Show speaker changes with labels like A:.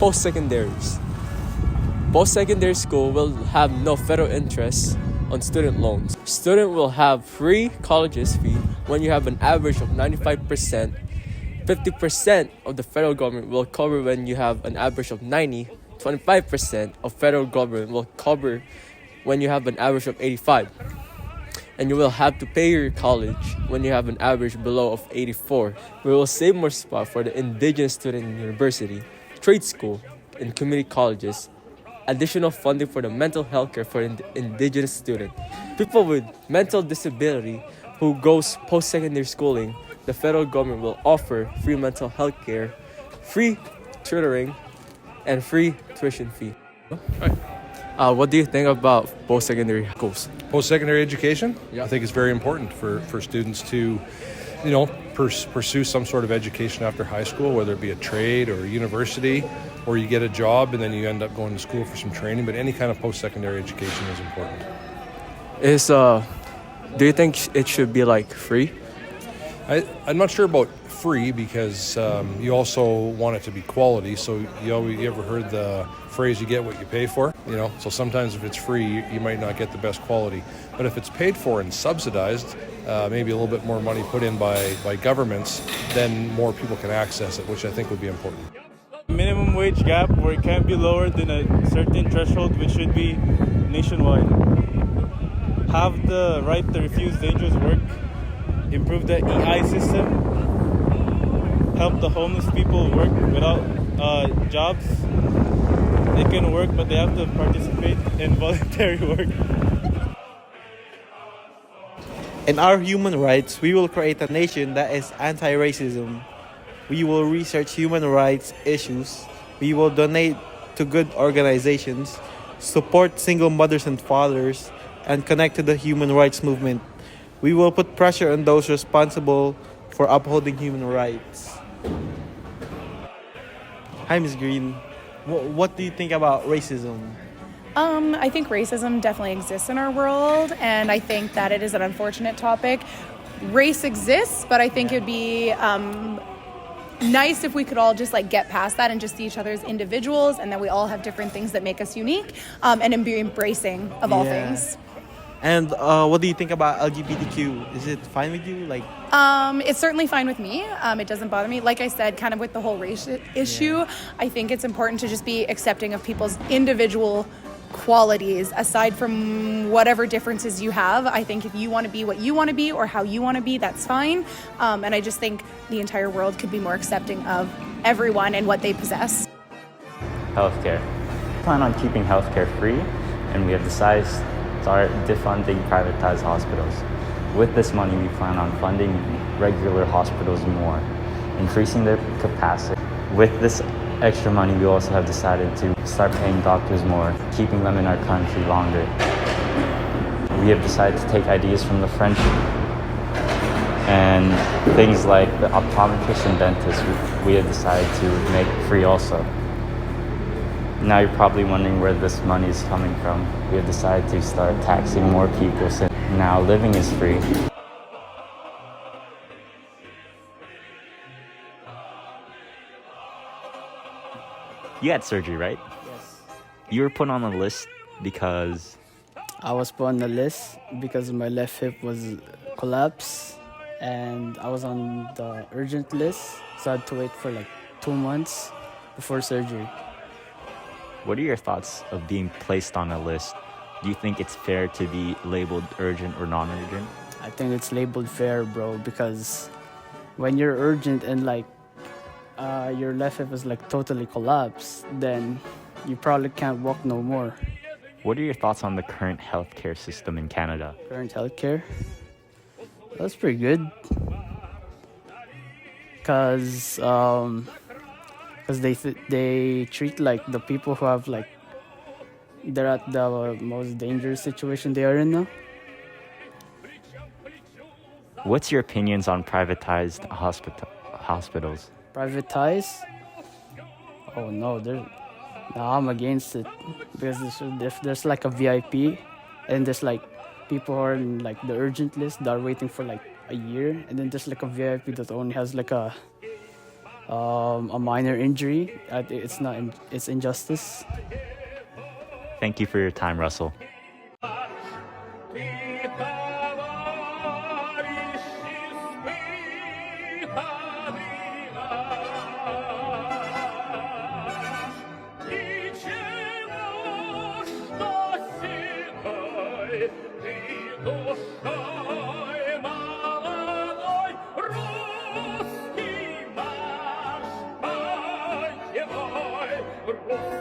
A: post-secondaries. Post-secondary school will have no federal interest on student loans. Student will have free colleges fee when you have an average of 95%. 50% of the federal government will cover when you have an average of 90. 25% of federal government will cover when you have an average of 85. And you will have to pay your college when you have an average below of 84. We will save more spot for the indigenous student in university, trade school, and community colleges. Additional funding for the mental health care for indigenous students. People with mental disability who goes post-secondary schooling, the federal government will offer free mental health care, free tutoring, and free tuition fee. What do you think about post-secondary schools?
B: Post-secondary education?
A: Yeah.
B: I think it's very important for students to, pursue some sort of education after high school, whether it be a trade or a university, or you get a job and then you end up going to school for some training. But any kind of post-secondary education is important.
A: Do you think it should be free?
B: I'm not sure about free because you also want it to be quality. So you ever heard the phrase, you get what you pay for? So sometimes if it's free, you might not get the best quality. But if it's paid for and subsidized, maybe a little bit more money put in by governments, then more people can access it, which I think would be important.
C: Minimum wage gap where it can't be lower than a certain threshold, which should be nationwide. Have the right to refuse dangerous work. Improve the EI system. Help the homeless people work without jobs. They can work, but they have to participate in voluntary work.
D: In our human rights, we will create a nation that is anti-racism. We will research human rights issues. We will donate to good organizations, support single mothers and fathers, and connect to the human rights movement. We will put pressure on those responsible for upholding human rights. Hi, Ms. Green. What do you think about racism?
E: I think racism definitely exists in our world, and I think that it is an unfortunate topic. Race exists, but I think it'd be nice if we could all just get past that and just see each other as individuals, and that we all have different things that make us unique, and be embracing of all things.
D: And what do you think about LGBTQ? Is it fine with you?
E: It's certainly fine with me. It doesn't bother me. Like I said, kind of with the whole race issue, I think it's important to just be accepting of people's individual qualities aside from whatever differences you have. I think if you want to be what you want to be or how you want to be, that's fine. And I just think the entire world could be more accepting of everyone and what they possess.
F: Healthcare. We plan on keeping healthcare free, and we have decided to start defunding privatized hospitals. With this money, we plan on funding regular hospitals more, increasing their capacity. With this extra money, we also have decided to start paying doctors more, keeping them in our country longer. We have decided to take ideas from the French and things like the optometrists and dentists, we have decided to make free also. Now you're probably wondering where this money is coming from. We have decided to start taxing more people since now living is free.
G: You had surgery, right?
H: Yes.
G: You were put on a list because...
H: I was put on the list because my left hip was collapsed, and I was on the urgent list, so I had to wait for 2 months before surgery.
G: What are your thoughts of being placed on a list? Do you think it's fair to be labeled urgent or non-urgent?
H: I think it's labeled fair, bro, because when you're urgent and your left hip is totally collapsed, then you probably can't walk no more.
G: What are your thoughts on the current healthcare system in Canada?
H: Current healthcare? That's pretty good. Because they treat the people who have they're at the most dangerous situation they are in now.
G: What's your opinions on privatized hospitals?
H: Privatized? Oh no, I'm against it, because if there's a VIP and there's people who are in the urgent list that are waiting for a year, and then there's a VIP that only has A minor injury. It's not. It's injustice.
G: Thank you for your time, Russell.
I: Русский